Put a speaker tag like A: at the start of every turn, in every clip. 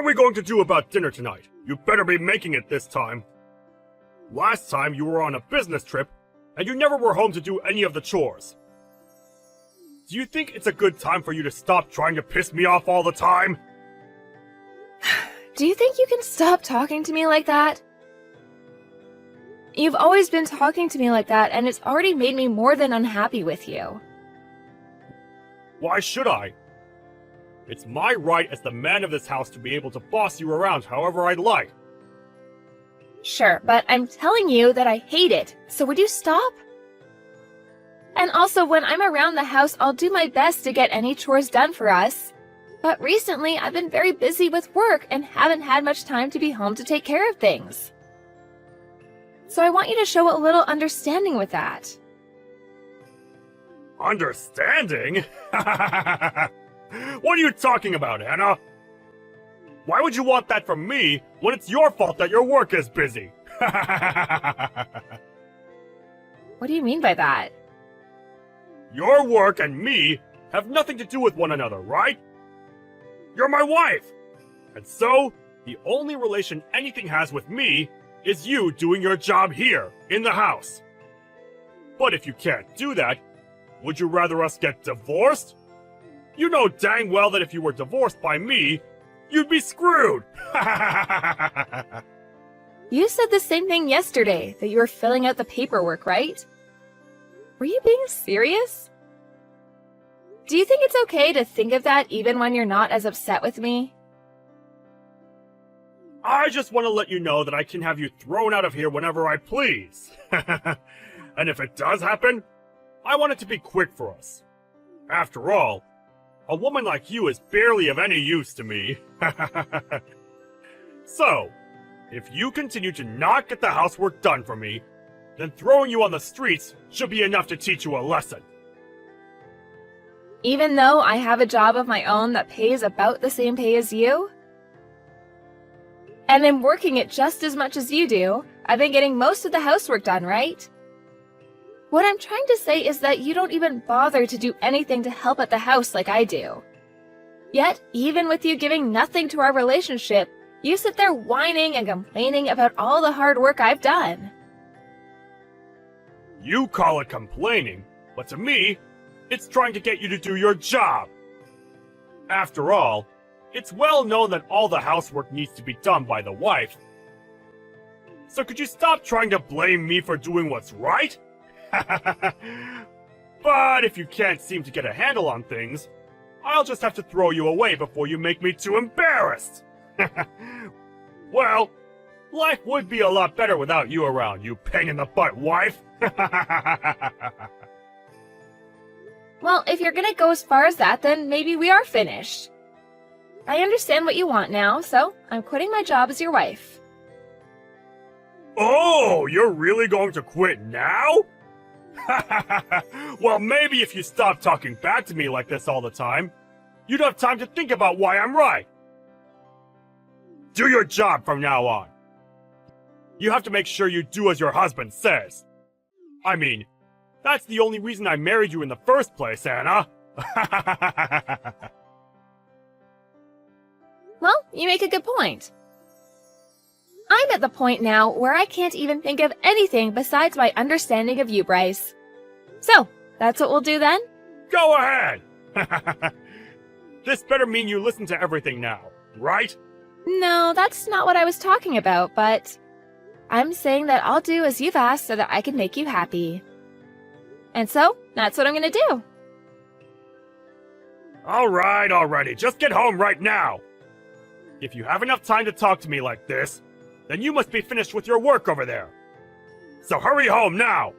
A: we going to do about dinner tonight? You better be making it this time. Last time you were on a business trip, and you never were home to do any of the chores. Do you think it's a good time for you to stop trying to piss me off all the time?
B: Do you think you can stop talking to me like that? You've always been talking to me like that, and it's already made me more than unhappy with you.
A: Why should I? It's my right as the man of this house to be able to boss you around however I'd like.
B: Sure, but I'm telling you that I hate it, so would you stop? And also, when I'm around the house, I'll do my best to get any chores done for us. But recently, I've been very busy with work and haven't had much time to be home to take care of things. So I want you to show a little understanding with that.
A: Understanding? What are you talking about, Anna? Why would you want that from me when it's your fault that your work is busy?
B: What do you mean by that?
A: Your work and me have nothing to do with one another, right? You're my wife! And so, the only relation anything has with me is you doing your job here, in the house. But if you can't do that, would you rather us get divorced? You know dang well that if you were divorced by me, you'd be screwed!
B: You said the same thing yesterday, that you were filling out the paperwork, right? Were you being serious? Do you think it's okay to think of that even when you're not as upset with me?
A: I just want to let you know that I can have you thrown out of here whenever I please. And if it does happen, I want it to be quick for us. After all, a woman like you is barely of any use to me. So, if you continue to not get the housework done for me, then throwing you on the streets should be enough to teach you a lesson.
B: Even though I have a job of my own that pays about the same pay as you? And I'm working it just as much as you do. I've been getting most of the housework done, right? What I'm trying to say is that you don't even bother to do anything to help at the house like I do. Yet, even with you giving nothing to our relationship, you sit there whining and complaining about all the hard work I've done.
A: You call it complaining, but to me, it's trying to get you to do your job. After all, it's well known that all the housework needs to be done by the wife. So could you stop trying to blame me for doing what's right? But if you can't seem to get a handle on things, I'll just have to throw you away before you make me too embarrassed. Well, life would be a lot better without you around, you pain-in-the-butt wife.
B: Well, if you're gonna go as far as that, then maybe we are finished. I understand what you want now, so I'm quitting my job as your wife.
A: Oh, you're really going to quit now? Well, maybe if you stop talking back to me like this all the time, you'd have time to think about why I'm right. Do your job from now on. You have to make sure you do as your husband says. I mean, that's the only reason I married you in the first place, Anna.
B: Well, you make a good point. I'm at the point now where I can't even think of anything besides my understanding of you, Bryce. So, that's what we'll do then?
A: Go ahead! This better mean you listen to everything now, right?
B: No, that's not what I was talking about, but I'm saying that I'll do as you've asked so that I can make you happy. And so, that's what I'm gonna do.
A: Alright, alrighty, just get home right now! If you have enough time to talk to me like this, then you must be finished with your work over there. So hurry home now!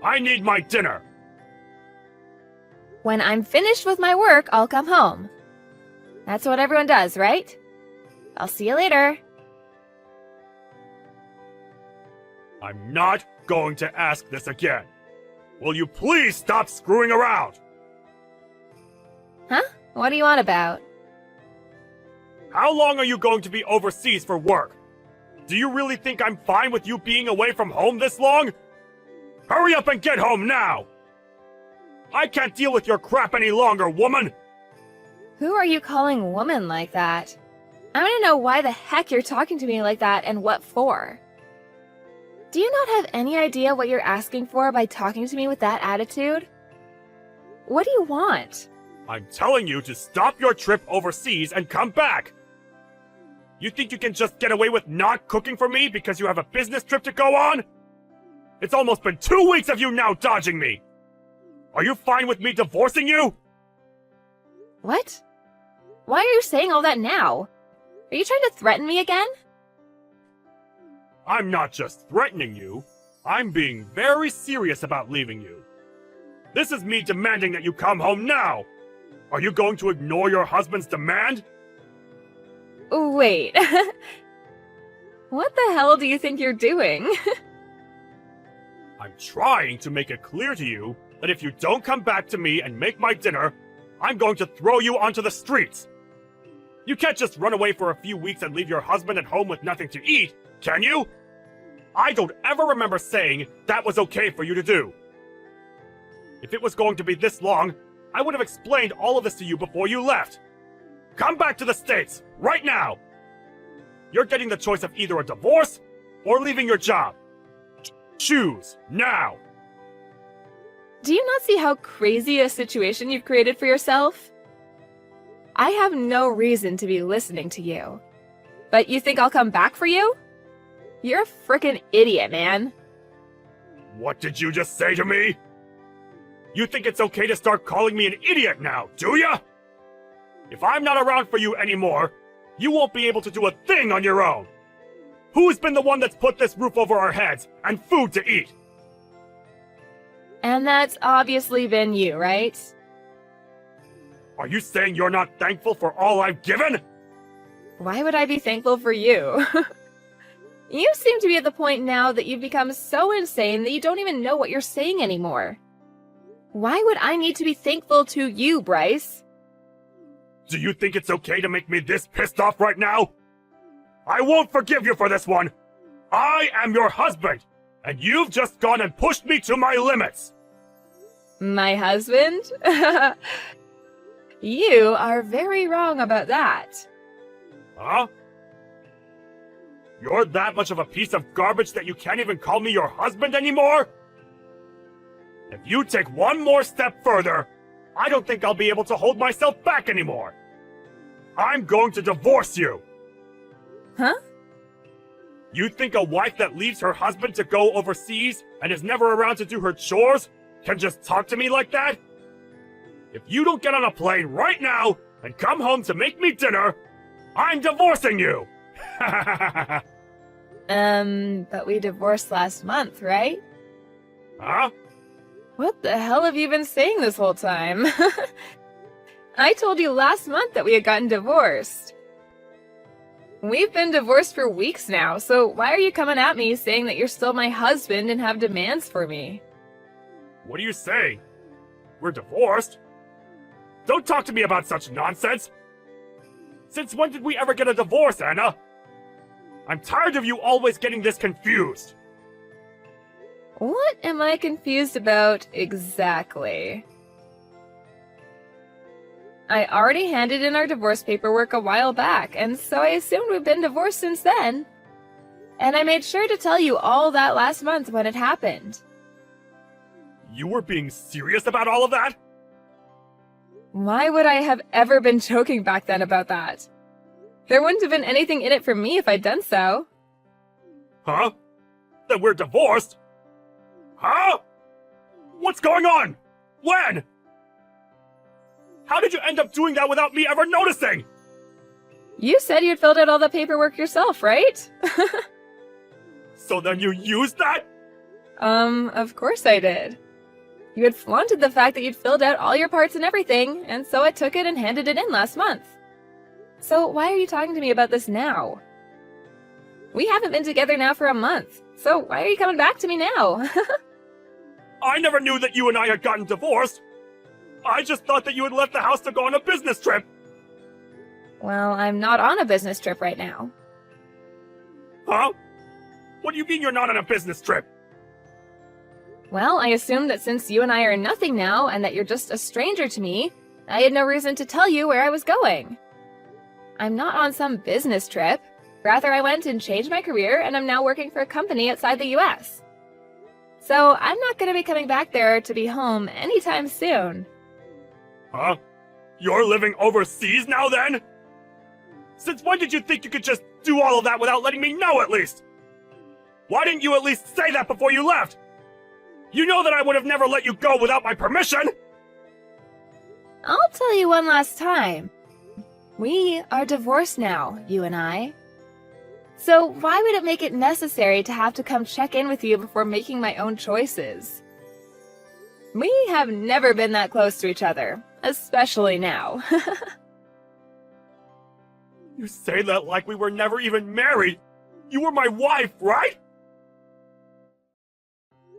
A: I need my dinner!
B: When I'm finished with my work, I'll come home. That's what everyone does, right? I'll see you later.
A: I'm not going to ask this again. Will you please stop screwing around?
B: Huh? What do you want about?
A: How long are you going to be overseas for work? Do you really think I'm fine with you being away from home this long? Hurry up and get home now! I can't deal with your crap any longer, woman!
B: Who are you calling woman like that? I want to know why the heck you're talking to me like that and what for. Do you not have any idea what you're asking for by talking to me with that attitude? What do you want?
A: I'm telling you to stop your trip overseas and come back! You think you can just get away with not cooking for me because you have a business trip to go on? It's almost been 2 weeks of you now dodging me! Are you fine with me divorcing you?
B: What? Why are you saying all that now? Are you trying to threaten me again?
A: I'm not just threatening you. I'm being very serious about leaving you. This is me demanding that you come home now! Are you going to ignore your husband's demand?
B: Wait. What the hell do you think you're doing?
A: I'm trying to make it clear to you that if you don't come back to me and make my dinner, I'm going to throw you onto the streets. You can't just run away for a few weeks and leave your husband at home with nothing to eat, can you? I don't ever remember saying that was okay for you to do. If it was going to be this long, I would have explained all of this to you before you left. Come back to the States, right now! You're getting the choice of either a divorce or leaving your job. Choose, now!
B: Do you not see how crazy a situation you've created for yourself? I have no reason to be listening to you. But you think I'll come back for you? You're a frickin' idiot, man.
A: What did you just say to me? You think it's okay to start calling me an idiot now, do ya? If I'm not around for you anymore, you won't be able to do a thing on your own. Who's been the one that's put this roof over our heads and food to eat?
B: And that's obviously been you, right?
A: Are you saying you're not thankful for all I've given?
B: Why would I be thankful for you? You seem to be at the point now that you've become so insane that you don't even know what you're saying anymore. Why would I need to be thankful to you, Bryce?
A: Do you think it's okay to make me this pissed off right now? I won't forgive you for this one. I am your husband, and you've just gone and pushed me to my limits.
B: My husband? You are very wrong about that.
A: Huh? You're that much of a piece of garbage that you can't even call me your husband anymore? If you take one more step further, I don't think I'll be able to hold myself back anymore. I'm going to divorce you.
B: Huh?
A: You think a wife that leaves her husband to go overseas and is never around to do her chores can just talk to me like that? If you don't get on a plane right now and come home to make me dinner, I'm divorcing you!
B: But we divorced last month, right?
A: Huh?
B: What the hell have you been saying this whole time? I told you last month that we had gotten divorced. We've been divorced for weeks now, so why are you coming at me saying that you're still my husband and have demands for me?
A: What are you saying? We're divorced? Don't talk to me about such nonsense! Since when did we ever get a divorce, Anna? I'm tired of you always getting this confused.
B: What am I confused about exactly? I already handed in our divorce paperwork a while back, and so I assumed we've been divorced since then. And I made sure to tell you all that last month when it happened.
A: You were being serious about all of that?
B: Why would I have ever been joking back then about that? There wouldn't have been anything in it for me if I'd done so.
A: Huh? Then we're divorced? Huh? What's going on? When? How did you end up doing that without me ever noticing?
B: You said you'd filled out all the paperwork yourself, right?
A: So then you used that?
B: Of course I did. You had flaunted the fact that you'd filled out all your parts and everything, and so I took it and handed it in last month. So why are you talking to me about this now? We haven't been together now for a month, so why are you coming back to me now?
A: I never knew that you and I had gotten divorced. I just thought that you had left the house to go on a business trip.
B: Well, I'm not on a business trip right now.
A: Huh? What do you mean you're not on a business trip?
B: Well, I assumed that since you and I are nothing now, and that you're just a stranger to me, I had no reason to tell you where I was going. I'm not on some business trip. Rather, I went and changed my career, and I'm now working for a company outside the US. So I'm not going to be coming back there to be home anytime soon.
A: Huh? You're living overseas now then? Since when did you think you could just do all of that without letting me know at least? Why didn't you at least say that before you left? You know that I would have never let you go without my permission!
B: I'll tell you one last time. We are divorced now, you and I. So why would it make it necessary to have to come check in with you before making my own choices? We have never been that close to each other, especially now.
A: You say that like we were never even married! You were my wife, right?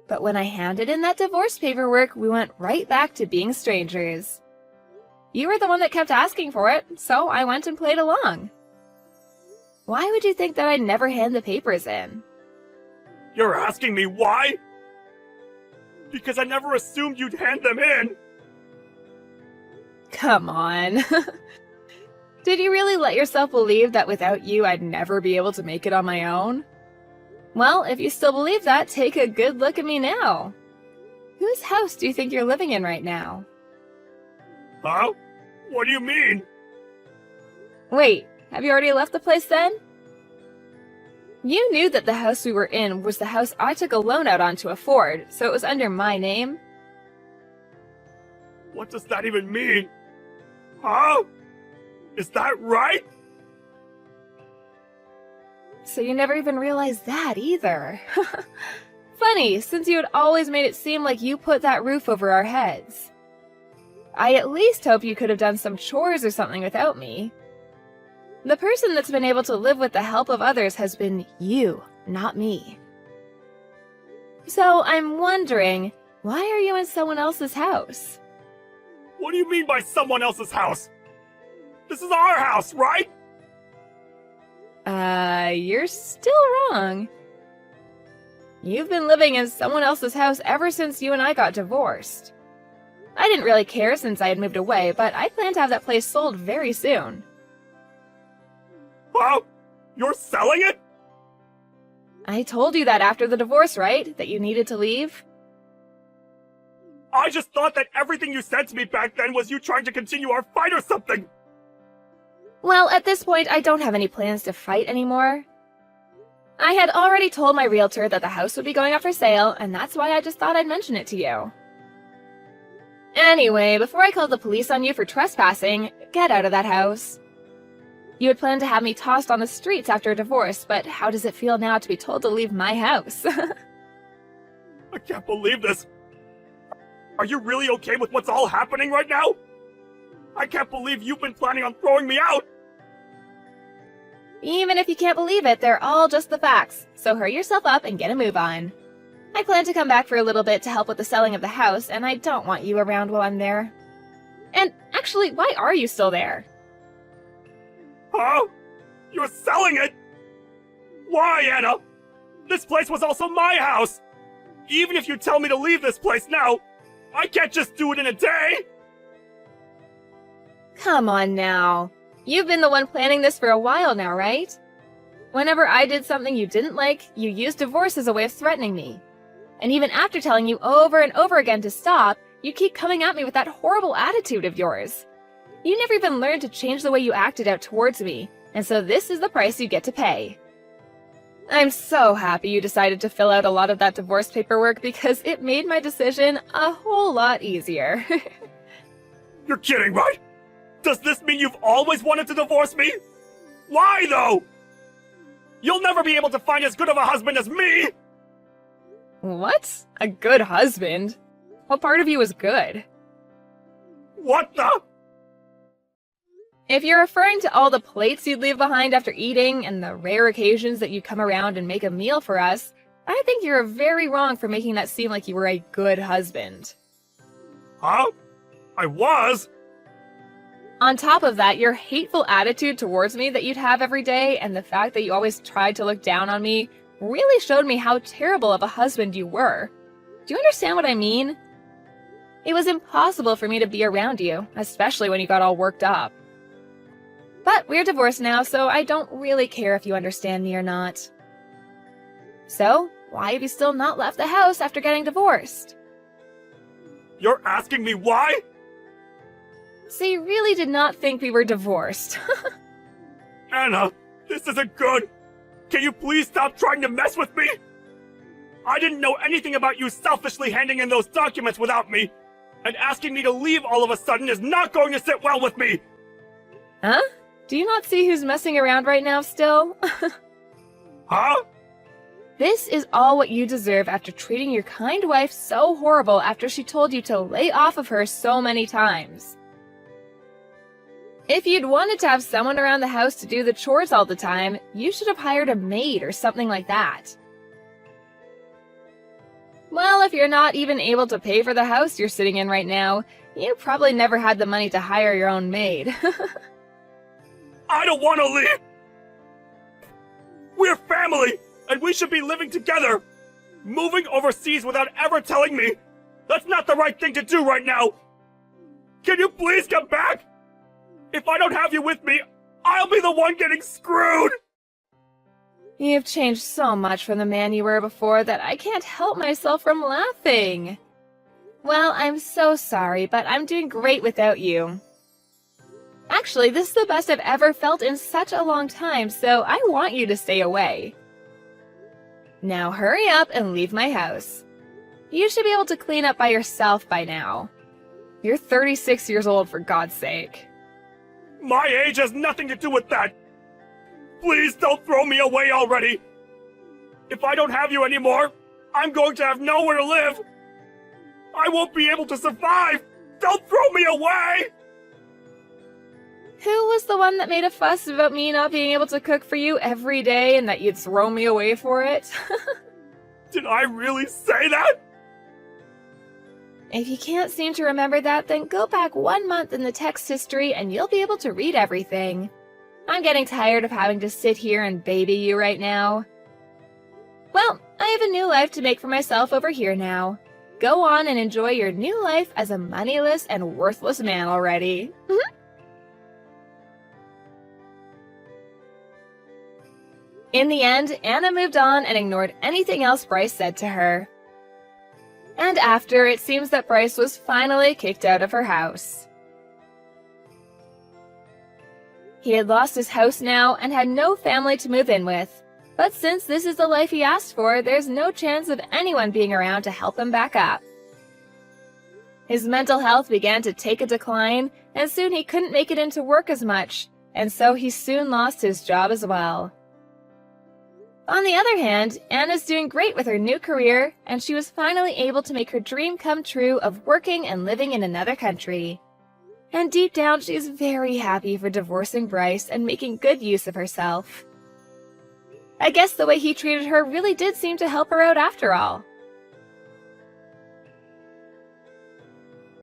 B: But when I handed in that divorce paperwork, we went right back to being strangers. You were the one that kept asking for it, so I went and played along. Why would you think that I'd never hand the papers in?
A: You're asking me why? Because I never assumed you'd hand them in!
B: Come on. Did you really let yourself believe that without you I'd never be able to make it on my own? Well, if you still believe that, take a good look at me now. Whose house do you think you're living in right now?
A: Huh? What do you mean?
B: Wait, have you already left the place then? You knew that the house we were in was the house I took a loan out on to afford, so it was under my name.
A: What does that even mean? Huh? Is that right?
B: So you never even realized that either. Funny, since you had always made it seem like you put that roof over our heads. I at least hope you could have done some chores or something without me. The person that's been able to live with the help of others has been you, not me. So I'm wondering, why are you in someone else's house?
A: What do you mean by someone else's house? This is our house, right?
B: You're still wrong. You've been living in someone else's house ever since you and I got divorced. I didn't really care since I had moved away, but I plan to have that place sold very soon.
A: Huh? You're selling it?
B: I told you that after the divorce, right? That you needed to leave?
A: I just thought that everything you said to me back then was you trying to continue our fight or something!
B: Well, at this point, I don't have any plans to fight anymore. I had already told my realtor that the house would be going up for sale, and that's why I just thought I'd mention it to you. Anyway, before I called the police on you for trespassing, get out of that house. You had planned to have me tossed on the streets after a divorce, but how does it feel now to be told to leave my house?
A: I can't believe this! Are you really okay with what's all happening right now? I can't believe you've been planning on throwing me out!
B: Even if you can't believe it, they're all just the facts, so hurry yourself up and get a move on. I plan to come back for a little bit to help with the selling of the house, and I don't want you around while I'm there. And actually, why are you still there?
A: Huh? You're selling it? Why, Anna? This place was also my house! Even if you tell me to leave this place now, I can't just do it in a day!
B: Come on now. You've been the one planning this for a while now, right? Whenever I did something you didn't like, you used divorce as a way of threatening me. And even after telling you over and over again to stop, you keep coming at me with that horrible attitude of yours. You never even learned to change the way you acted out towards me, and so this is the price you get to pay. I'm so happy you decided to fill out a lot of that divorce paperwork because it made my decision a whole lot easier.
A: You're kidding, right? Does this mean you've always wanted to divorce me? Why, though? You'll never be able to find as good of a husband as me!
B: What? A good husband? What part of you is good?
A: What the?
B: If you're referring to all the plates you'd leave behind after eating and the rare occasions that you come around and make a meal for us, I think you're very wrong for making that seem like you were a good husband.
A: Huh? I was?
B: On top of that, your hateful attitude towards me that you'd have every day and the fact that you always tried to look down on me really showed me how terrible of a husband you were. Do you understand what I mean? It was impossible for me to be around you, especially when you got all worked up. But we're divorced now, so I don't really care if you understand me or not. So, why have you still not left the house after getting divorced?
A: You're asking me why?
B: So you really did not think we were divorced.
A: Anna, this isn't good. Can you please stop trying to mess with me? I didn't know anything about you selfishly handing in those documents without me, and asking me to leave all of a sudden is not going to sit well with me.
B: Huh? Do you not see who's messing around right now still?
A: Huh?
B: This is all what you deserve after treating your kind wife so horrible after she told you to lay off of her so many times. If you'd wanted to have someone around the house to do the chores all the time, you should have hired a maid or something like that. Well, if you're not even able to pay for the house you're sitting in right now, you probably never had the money to hire your own maid.
A: I don't want to leave! We're family, and we should be living together! Moving overseas without ever telling me, that's not the right thing to do right now! Can you please come back? If I don't have you with me, I'll be the one getting screwed!
B: You've changed so much from the man you were before that I can't help myself from laughing. Well, I'm so sorry, but I'm doing great without you. Actually, this is the best I've ever felt in such a long time, so I want you to stay away. Now hurry up and leave my house. You should be able to clean up by yourself by now. You're 36 years old, for God's sake.
A: My age has nothing to do with that! Please don't throw me away already! If I don't have you anymore, I'm going to have nowhere to live! I won't be able to survive! Don't throw me away!
B: Who was the one that made a fuss about me not being able to cook for you every day and that you'd throw me away for it?
A: Did I really say that?
B: If you can't seem to remember that, then go back 1 month in the text history and you'll be able to read everything. I'm getting tired of having to sit here and baby you right now. Well, I have a new life to make for myself over here now. Go on and enjoy your new life as a moneyless and worthless man already. In the end, Anna moved on and ignored anything else Bryce said to her. And after, it seems that Bryce was finally kicked out of her house. He had lost his house now and had no family to move in with. But since this is the life he asked for, there's no chance of anyone being around to help him back up. His mental health began to take a decline, and soon he couldn't make it into work as much, and so he soon lost his job as well. On the other hand, Anna's doing great with her new career, and she was finally able to make her dream come true of working and living in another country. And deep down, she's very happy for divorcing Bryce and making good use of herself. I guess the way he treated her really did seem to help her out after all.